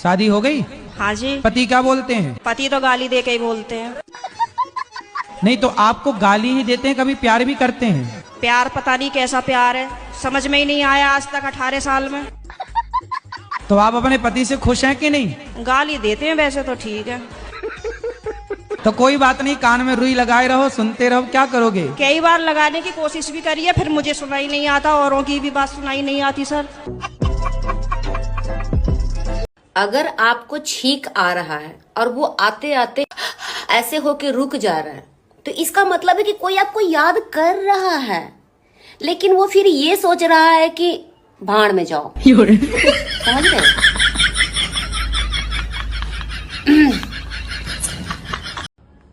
शादी हो गई? हाँ जी। पति क्या बोलते हैं? पति तो गाली दे के ही बोलते हैं। नहीं तो आपको गाली ही देते हैं, कभी प्यार भी करते हैं? प्यार पता नहीं कैसा प्यार है, समझ में ही नहीं आया आज तक 18 साल में। तो आप अपने पति से खुश हैं कि नहीं? गाली देते हैं वैसे तो ठीक है। तो कोई बात नहीं, कान में रुई लगाए रहो, सुनते रहो, क्या करोगे? कई बार लगाने की कोशिश भी करी है, फिर मुझे सुनाई नहीं आता, औरों की भी बात सुनाई नहीं आती सर। अगर आपको छींक आ रहा है और वो आते आते ऐसे होके रुक जा रहा है, तो इसका मतलब है कि कोई आपको याद कर रहा है, लेकिन वो फिर ये सोच रहा है कि भाड़ में जाओ। समझ रहे?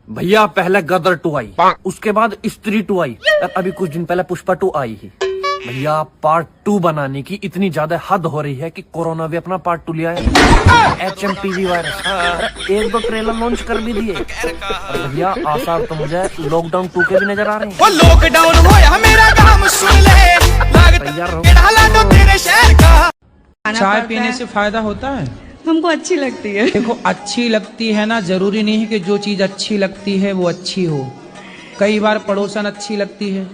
भैया पहले गदर 2 आई, उसके बाद स्त्री 2 आई, अभी कुछ दिन पहले पुष्पा 2 आई ही। भैया पार्ट 2 बनाने की इतनी ज्यादा हद हो रही है कि कोरोना भी अपना पार्ट 2 लिया है। HMPV वायरस 1-2 ट्रेलर लॉन्च कर भी दिए। भैया आसार तो मुझे लॉकडाउन 2 के भी नजर आ रहे हैं। लॉकडाउन होया मेरा काम सुन ले, तो तेरे शहर का। चाय पीने से फायदा होता है? हमको अच्छी लगती है। देखो अच्छी लगती है ना, जरूरी नहीं है कि जो चीज अच्छी लगती है वो अच्छी हो। कई बार पड़ोसन अच्छी लगती है।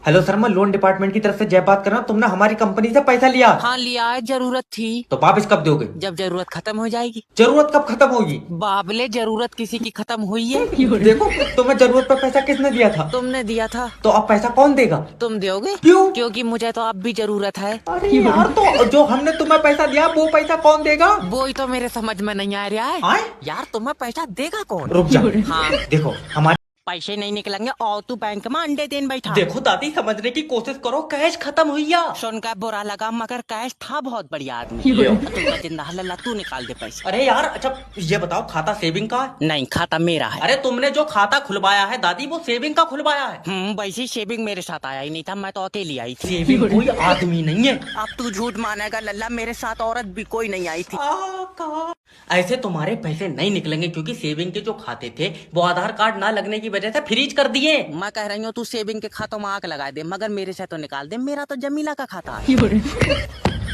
हेलो सर, मैं लोन डिपार्टमेंट की तरफ से जय बात कर रहा हूँ। तुमने हमारी कंपनी से पैसा लिया? हाँ लिया है, जरूरत थी। तो वापिस कब दोगे? जब जरूरत खत्म हो जाएगी। जरूरत कब खत्म होगी? बाबले जरूरत किसी की खत्म हुई है। देखो तुम्हें जरूरत पर पैसा किसने दिया था? तुमने दिया था। तो अब पैसा कौन देगा? तुम दोगे। क्यों? क्योंकि मुझे तो अब भी जरूरत है। अरे यार, तो जो हमने तुम्हें पैसा दिया वो पैसा कौन देगा? वो ही तो मेरे समझ में नहीं आ रहा है। आए? यार तुम्हें पैसा देगा कौन? रुक जाओ। हाँ देखो हमारे पैसे नहीं निकलेंगे और तू बैंक में अंडे देन बैठा। देखो दादी, समझने की कोशिश करो, कैश खत्म हुई है। सुनकर बुरा लगा, मगर कैश था बहुत बढ़िया आदमी। तुमका जिंदा हल्ला, तू निकाल दे पैसे। अरे यार अच्छा ये बताओ, खाता सेविंग का है? नहीं, खाता मेरा है। अरे तुमने जो खाता खुलवाया है दादी, वो सेविंग का खुलवाया है? वैसे शेविंग मेरे साथ आया ही नहीं था, मैं तो अकेली आई थी। सेविंग कोई आदमी नहीं है। अब तू झूठ मानेगा लल्ला, मेरे साथ औरत भी कोई नहीं आई थी। ऐसे तुम्हारे पैसे नहीं निकलेंगे, क्योंकि सेविंग के जो खाते थे वो आधार कार्ड ना लगने की वजह से फ्रीज कर दिए। मैं कह रही हूँ तू सेविंग के खातों में आग लगा दे, मगर मेरे से तो निकाल दे, मेरा तो जमीला का खाता है।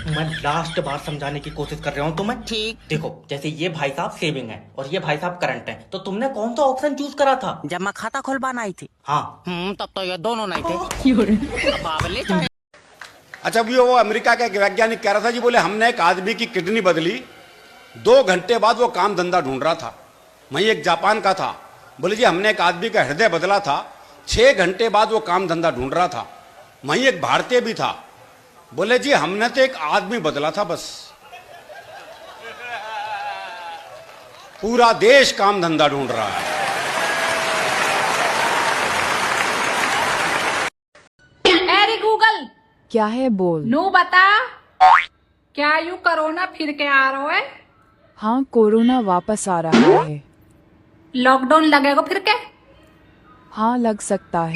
मैं लास्ट बार समझाने की कोशिश कर रहा हूँ तुम्हें। ठीक। देखो जैसे ये भाई साहब सेविंग है और ये भाई साहब करंट है, तो तुमने कौन सा ऑप्शन चूज करा था जब मैं खाता खुलवाना आई थी? हाँ। तब तो ये दोनों नहीं थे। बाबले अच्छा वो अमेरिका का एक वैज्ञानिक कह रहा था जी, बोले हमने एक आदमी की किडनी बदली, 2 घंटे बाद वो काम धंधा ढूंढ रहा था। वहीं एक जापान का था, बोले जी हमने एक आदमी का हृदय बदला था, 6 घंटे बाद वो काम धंधा ढूंढ रहा था। वहीं एक भारतीय भी था, बोले जी हमने तो एक आदमी बदला था बस, पूरा देश काम धंधा ढूंढ रहा है। अरे गूगल क्या है बोल? नो बता, क्या यू कोरोना फिर के आ रहा है? हाँ कोरोना वापस आ रहा है। लॉकडाउन लगेगा फिर के? हाँ लग सकता है।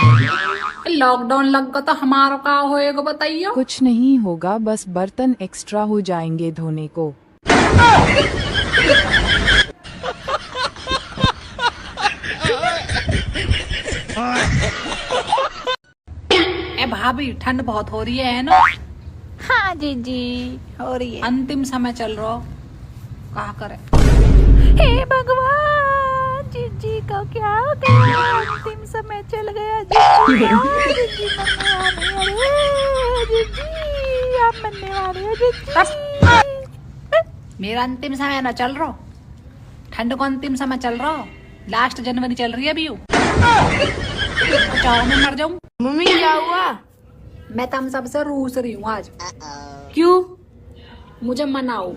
लॉकडाउन लग तो हमारा क्या होएगा बताइए? कुछ नहीं होगा, बस बर्तन एक्स्ट्रा हो जाएंगे धोने को। ए भाभी ठंड बहुत हो रही है ना? हाँ जीजी हो रही है। अंतिम समय चल रहा, क्या करे? हे भगवान, जीजी को क्या हो गया? अंतिम समय चल गया जीजी। जीजी मरने वाली है। जीजी आप मरने वाले हो जीजी। मेरा अंतिम समय ना चल रहा, ठंड को अंतिम समय चल रहा, लास्ट जनवरी चल रही है अभी। चाहो मैं मर जाऊं। मम्मी क्या हुआ? मैं तुम सबसे रूस रही हूँ आज। क्यों? मुझे मनाओ।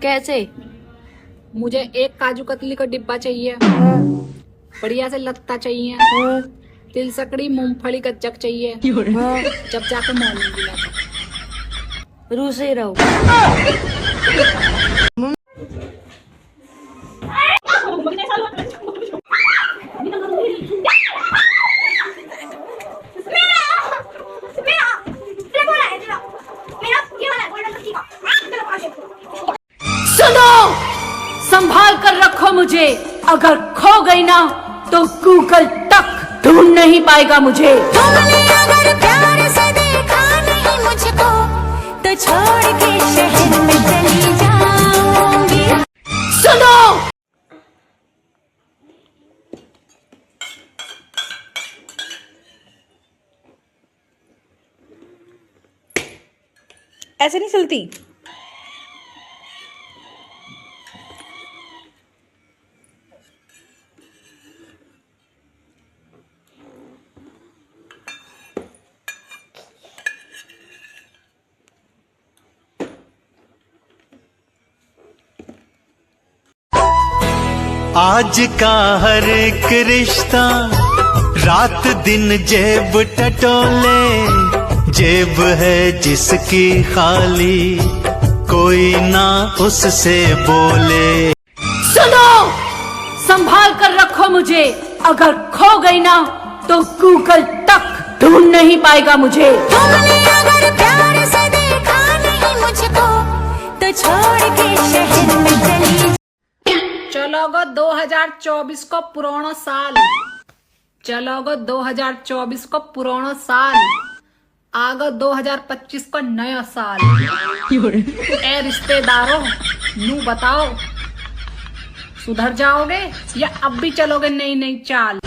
कैसे? मुझे एक काजू कतली का डिब्बा चाहिए, बढ़िया से लत्ता चाहिए, तिल सकड़ी मूंगफली का जग चाहिए, जब जाके मॉर्निंग मिला। रूस ही रहो। सुनो, संभाल कर रखो मुझे, अगर खो गई ना तो गूगल तक ढूंढ ढूंढ नहीं पाएगा मुझे। तुमने अगर प्यार से देखा नहीं मुझको तो छोड़ के शहर में चली जाऊंगी। सुनो, ऐसे नहीं चलती। आज का हर एक रिश्ता रात दिन जेब टटोले, जेब है जिसकी खाली कोई ना उससे बोले। सुनो, संभाल कर रखो मुझे, अगर खो गई ना तो गूगल तक ढूंढ नहीं पाएगा मुझे। तुमने अगर प्यार से देखा नहीं मुझको तो छोड़ के शहर में चली। चलो गो 2024 को पुराना साल, चलो गो 2024 को पुराना साल, आगो 2025 को नया साल। ए रिश्तेदारों, नू बताओ, सुधर जाओगे या अब भी चलोगे नई नई चाल?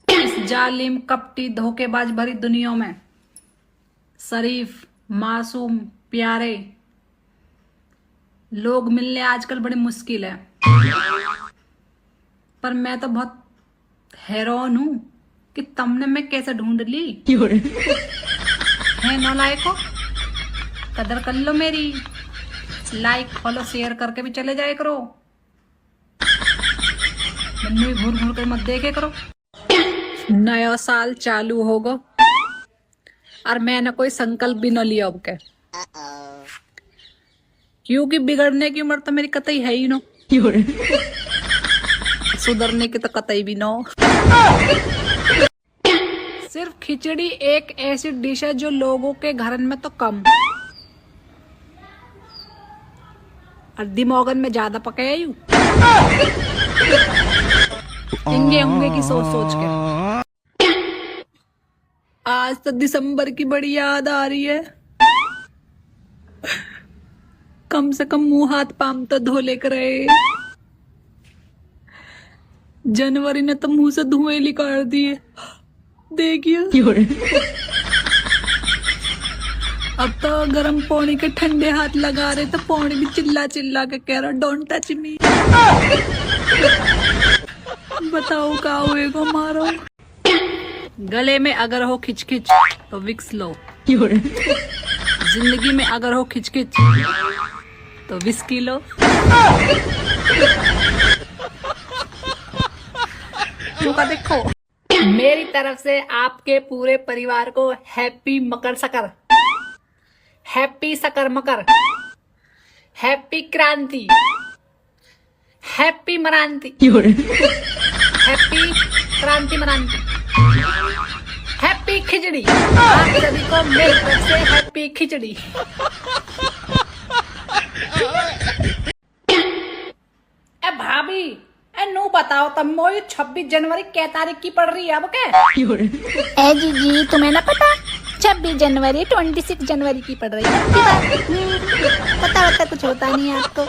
इस जालिम कपटी धोखेबाज भरी दुनिया में शरीफ, मासूम, प्यारे लोग मिलने आजकल बड़े मुश्किल है। पर मैं तो बहुत हैरान हूं कि तुमने मैं कैसे ढूंढ ली है। नालायको, कदर कर लो मेरी, लाइक फॉलो शेयर करके भी चले जाए करो, मैंने घूर घूर कर मत देखे करो। नया साल चालू होगा और मैंने कोई संकल्प भी न लिया अब के, क्योंकि बिगड़ने की उम्र तो मेरी कतई है ही नो, सुधरने की तो कतई भी नो। सिर्फ खिचड़ी एक ऐसी डिश है जो लोगों के घर में तो कम और दिमागन में ज्यादा पकाया यूं इंगे होंगे की सोच सोच के। आज तो दिसंबर की बड़ी याद आ रही है, कम से कम मुंह हाथ पाम तो धो लेकर रहे। जनवरी ने तो मुंह से धुएं निकाल दिए, देखिए। अब तो गर्म पानी के ठंडे हाथ लगा रहे तो पानी भी चिल्ला चिल्ला के कह रहा डोंट टच मी। बताओ का होएगा मारो। गले में अगर हो खिचखिच तो विक्स लो, जिंदगी में अगर हो खिचखिच तो विस्की लो। मौका देखो। मेरी तरफ से आपके पूरे परिवार को हैप्पी मकर सकर, हैप्पी सकर मकर, हैप्पी क्रांति, हैप्पी मरांति, हैप्पी क्रांति मरांति, हैप्पी खिचड़ी। आप सभी को मेरी तरफ से हैप्पी खिचड़ी। ए भाभी, ए नू बताओ तब मोई 26 जनवरी क्या तारीख की पड़ रही है अब के? ए जी तुम्हें ना पता, 26 जनवरी 26 जनवरी की पड़ रही है। पता कुछ होता नहीं है आपको।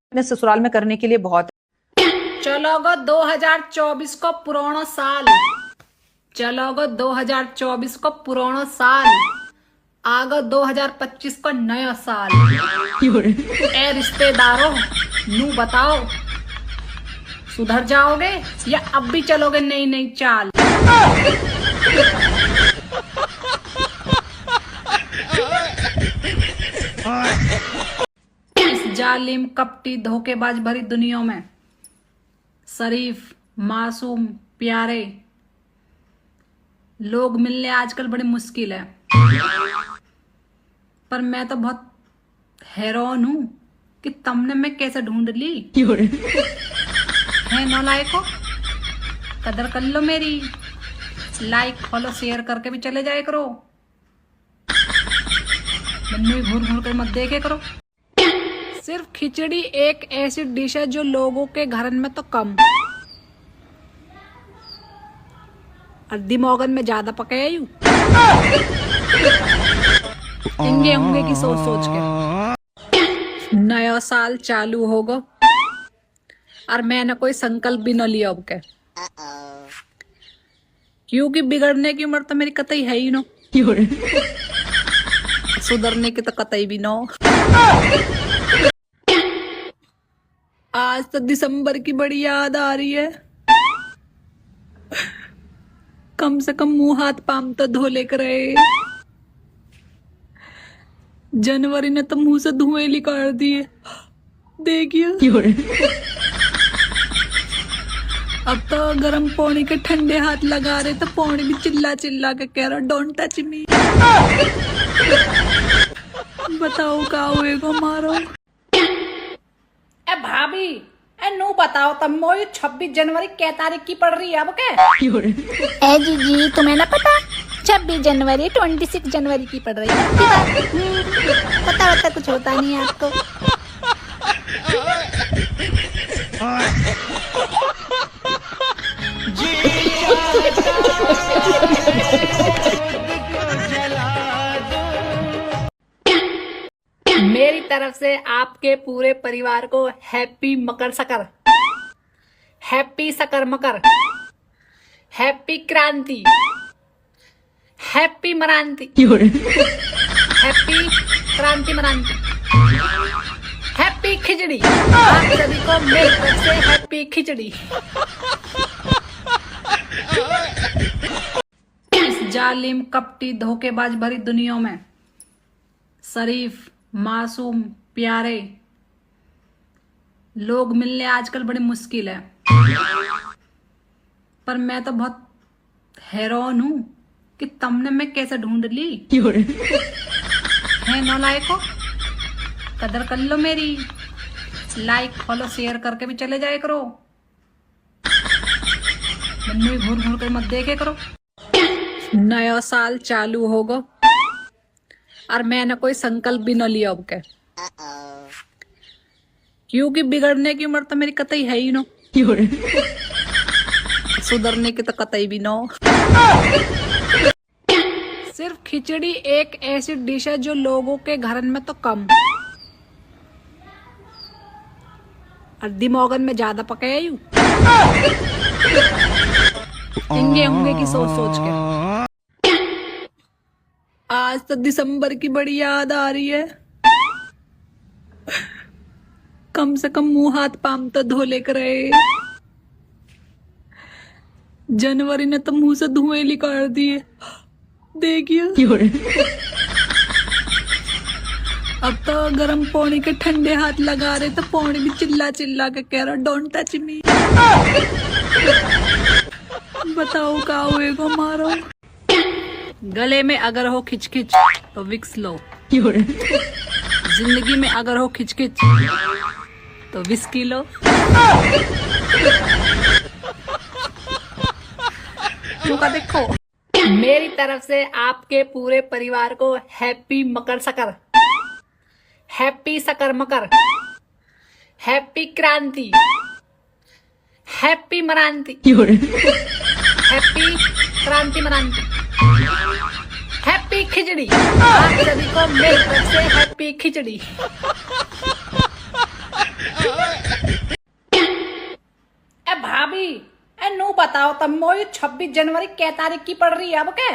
अपने ससुराल में करने के लिए बहुत। चलो गो 2024 को पुराना साल, चलो गो 2024 को पुराना साल, आगो 2025 को नया साल। ए रिश्तेदारों, नू बताओ, सुधर जाओगे या अब भी चलोगे नई नई चाल? इस जालिम कपटी धोखेबाज भरी दुनिया में शरीफ, मासूम, प्यारे लोग मिलने आजकल बड़े मुश्किल है। पर मैं तो बहुत हैरान हूं कि तुमने मैं कैसे ढूंढ ली है नालायको। कदर कर लो मेरी, लाइक फॉलो शेयर करके भी चले जाए करो, मन्नू घूर घूर कर मत देखे करो। सिर्फ खिचड़ी एक ऐसी डिश है जो लोगों के घर में तो कम और दिमागन में ज्यादा पके है यू इंगे होंगे की सोच सोच के। नया साल चालू होगा और मैंने कोई संकल्प भी न लिया अब के, क्योंकि बिगड़ने की उम्र तो मेरी कतई है ही ना, सुधरने की तो कतई भी ना। आज तो दिसंबर की बड़ी याद आ रही है, कम से कम मुंह हाथ पाम तो धो लेकर रहे। जनवरी ने तो मुंह से धुएं निकाल दिए, देखिए। अब तो गर्म पानी के ठंडे हाथ लगा रहे तो पानी भी चिल्ला चिल्ला के कह रहा डोंट टच मी। बताओ का होएगा मारो। ए भाभी, ए नो बताओ तब मोई 26 जनवरी क्या तारीख की पड़ रही है अब के? ए जीजी तुम्हें ना पता 26 जनवरी 26 जनवरी की पड़ रही है। पता कुछ होता नहीं है आपको। मेरी तरफ से आपके पूरे परिवार को हैप्पी मकर सकर, हैप्पी सकर मकर, हैप्पी क्रांति, हैप्पी मरांति, हैप्पी क्रांति मरांति, हैप्पी खिचड़ी। आप सभी को मेरी तरफ से हैप्पी खिचड़ी। इस जालिम कपटी धोखेबाज भरी दुनिया में शरीफ मासूम प्यारे लोग मिलने आजकल बड़ी मुश्किल है, पर मैं तो बहुत हैरान हूं कि तुमने मैं कैसे ढूंढ ली है नालायको। कदर कर लो मेरी, लाइक फॉलो शेयर करके भी चले जाए करो, मन्नू घूर घूर कर मत देखे करो। नया साल चालू होगा और मैंने कोई संकल्प भी न लिया अब के, क्योंकि बिगड़ने की उम्र तो मेरी कतई है ही ना, सुधरने की तो कतई भी ना। सिर्फ खिचड़ी एक ऐसी डिश है जो लोगों के घर में तो कम और दिमागन में ज्यादा पके है यू इंगे होंगे की सोच सोच के। आज तो दिसंबर की बड़ी याद आ रही है, कम से कम मुंह हाथ पाम तो धो लेकर रहे। जनवरी ने तो मुंह से धुएं निकाल दिए, देखिए। अब तो गर्म पानी के ठंडे हाथ लगा रहे तो पानी भी चिल्ला चिल्ला के कह रहा डोंट टच मी। बताओ का होएगा मारो। गले में अगर हो खिचखिच तो विक्स लो, जिंदगी में अगर हो खिचखिच तो विस्की लो। का देखो, मेरी तरफ से आपके पूरे परिवार को हैप्पी मकर सकर, हैप्पी सकर मकर, हैप्पी क्रांति, हैप्पी मरांति, हैप्पी क्रांति मरांति, हैप्पी खिचड़ी। आप सभी को मेरी तरफ से हैप्पी खिचड़ी। ए भाभी, ए नो बताओ तब मोई 26 जनवरी क्या तारीख की पड़ रही है अब के?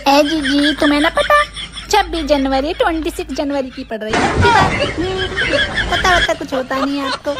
ए जीजी तुम्हें ना पता 26 जनवरी 26 जनवरी की पड़ रही है। पता कुछ होता नहीं है आपको।